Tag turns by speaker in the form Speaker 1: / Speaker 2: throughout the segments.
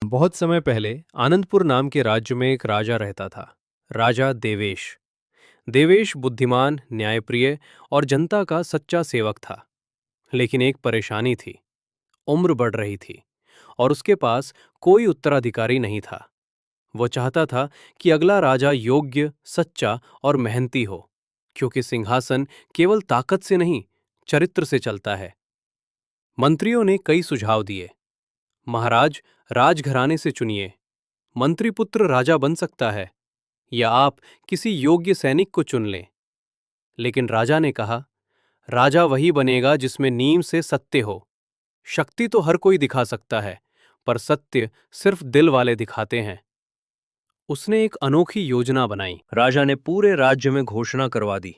Speaker 1: बहुत समय पहले आनंदपुर नाम के राज्य में एक राजा रहता था। राजा देवेश। देवेश बुद्धिमान, न्यायप्रिय और जनता का सच्चा सेवक था। लेकिन एक परेशानी थी। उम्र बढ़ रही थी और उसके पास कोई उत्तराधिकारी नहीं था। वो चाहता था कि अगला राजा योग्य, सच्चा और मेहनती हो, क्योंकि सिंहासन केवल ताकत से नहीं, चरित्र से चलता है। मंत्रियों ने कई सुझाव दिए। महाराज, राजघराने से चुनिए। मंत्रिपुत्र राजा बन सकता है, या आप किसी योग्य सैनिक को चुन लें। लेकिन राजा ने कहा, राजा वही बनेगा जिसमें नींव से सत्य हो। शक्ति तो हर कोई दिखा सकता है, पर सत्य सिर्फ दिल वाले दिखाते हैं। उसने एक अनोखी योजना बनाई। राजा ने पूरे राज्य में घोषणा करवा दी,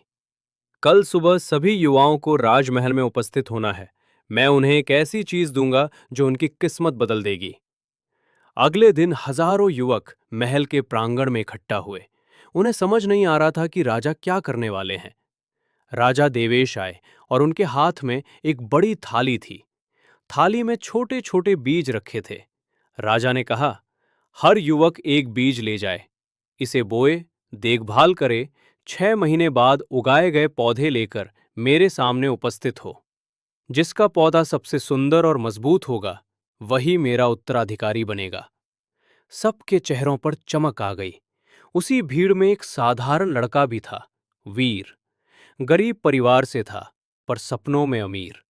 Speaker 1: कल सुबह सभी युवाओं को राजमहल में उपस्थित होना है। मैं उन्हें एक ऐसी चीज दूंगा जो उनकी किस्मत बदल देगी। अगले दिन हजारों युवक महल के प्रांगण में इकट्ठा हुए। उन्हें समझ नहीं आ रहा था कि राजा क्या करने वाले हैं। राजा देवेश आए और उनके हाथ में एक बड़ी थाली थी। थाली में छोटे छोटे बीज रखे थे। राजा ने कहा, हर युवक एक बीज ले जाए, इसे बोए, देखभाल करे, 6 महीने बाद उगाए गए पौधे लेकर मेरे सामने उपस्थित हो। जिसका पौधा सबसे सुंदर और मजबूत होगा, वही मेरा उत्तराधिकारी बनेगा। सबके चेहरों पर चमक आ गई। उसी भीड़ में एक साधारण लड़का भी था, वीर। गरीब परिवार से था, पर सपनों में अमीर।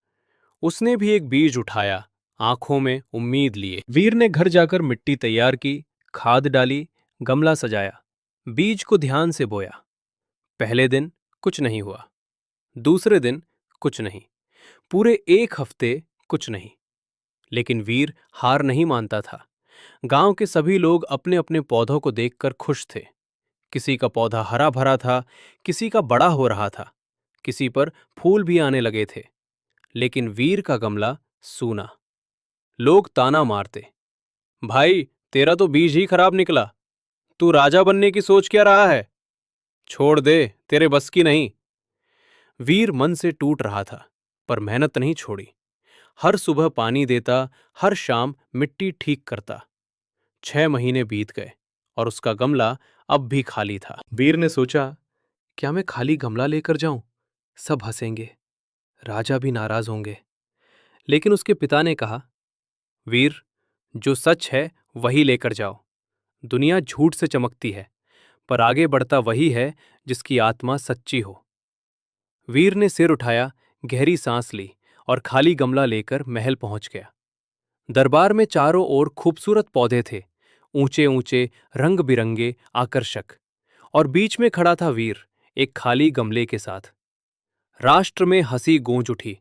Speaker 1: उसने भी एक बीज उठाया, आंखों में उम्मीद लिए। वीर ने घर जाकर मिट्टी तैयार की, खाद डाली, गमला सजाया, बीज को ध्यान से बोया। पहले दिन कुछ नहीं हुआ, दूसरे दिन कुछ नहीं, पूरे एक हफ्ते कुछ नहीं। लेकिन वीर हार नहीं मानता था। गांव के सभी लोग अपने अपने पौधों को देखकर खुश थे। किसी का पौधा हरा भरा था, किसी का बड़ा हो रहा था, किसी पर फूल भी आने लगे थे। लेकिन वीर का गमला सूना। लोग ताना मारते, भाई तेरा तो बीज ही खराब निकला, तू राजा बनने की सोच क्या रहा है? छोड़ दे, तेरे बस की नहीं। वीर मन से टूट रहा था, पर मेहनत नहीं छोड़ी। हर सुबह पानी देता, हर शाम मिट्टी ठीक करता। 6 महीने बीत गए और उसका गमला अब भी खाली था। वीर ने सोचा, क्या मैं खाली गमला लेकर जाऊं? सब हंसेंगे, राजा भी नाराज होंगे। लेकिन उसके पिता ने कहा, वीर, जो सच है वही लेकर जाओ। दुनिया झूठ से चमकती है, पर आगे बढ़ता वही है जिसकी आत्मा सच्ची हो। वीर ने सिर उठाया, गहरी सांस ली और खाली गमला लेकर महल पहुंच गया। दरबार में चारों ओर खूबसूरत पौधे थे, ऊंचे ऊंचे, रंग बिरंगे, आकर्षक। और बीच में खड़ा था वीर, एक खाली गमले के साथ। राष्ट्र में हंसी गूंज उठी।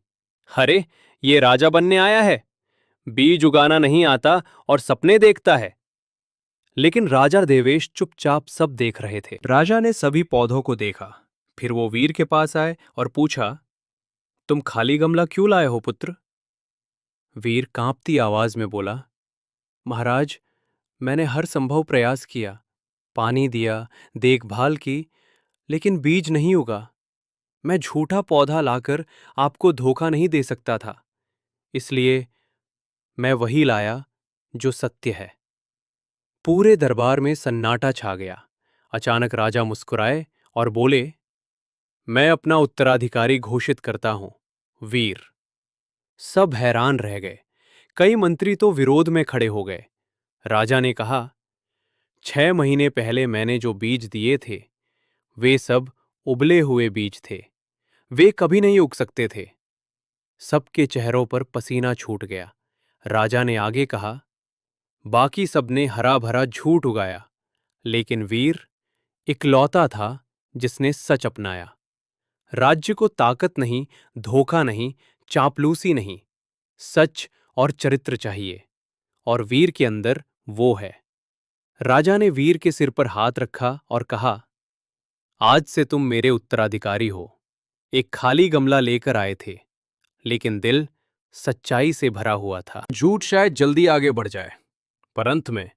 Speaker 1: अरे, ये राजा बनने आया है, बीज उगाना नहीं आता और सपने देखता है। लेकिन राजा देवेश चुपचाप सब देख रहे थे। राजा ने सभी पौधों को देखा, फिर वो वीर के पास आए और पूछा, तुम खाली गमला क्यों लाए हो पुत्र? वीर कांपती आवाज में बोला, महाराज, मैंने हर संभव प्रयास किया, पानी दिया, देखभाल की, लेकिन बीज नहीं उगा। मैं झूठा पौधा लाकर आपको धोखा नहीं दे सकता था, इसलिए मैं वही लाया जो सत्य है। पूरे दरबार में सन्नाटा छा गया। अचानक राजा मुस्कुराए और बोले, मैं अपना उत्तराधिकारी घोषित करता हूं, वीर। सब हैरान रह गए। कई मंत्री तो विरोध में खड़े हो गए। राजा ने कहा, 6 महीने पहले मैंने जो बीज दिए थे, वे सब उबले हुए बीज थे। वे कभी नहीं उग सकते थे। सबके चेहरों पर पसीना छूट गया। राजा ने आगे कहा, बाकी सबने हरा भरा झूठ उगाया, लेकिन वीर इकलौता था जिसने सच अपनाया। राज्य को ताकत नहीं, धोखा नहीं, चापलूसी नहीं, सच और चरित्र चाहिए, और वीर के अंदर वो है। राजा ने वीर के सिर पर हाथ रखा और कहा, आज से तुम मेरे उत्तराधिकारी हो। एक खाली गमला लेकर आए थे, लेकिन दिल सच्चाई से भरा हुआ था। झूठ शायद जल्दी आगे बढ़ जाए, पर अंत में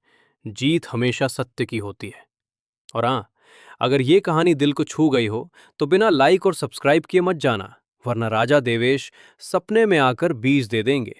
Speaker 1: जीत हमेशा सत्य की होती है। और हाँ, अगर ये कहानी दिल को छू गई हो तो बिना लाइक और सब्सक्राइब किए मत जाना, वरना राजा देवेश सपने में आकर बीज दे देंगे।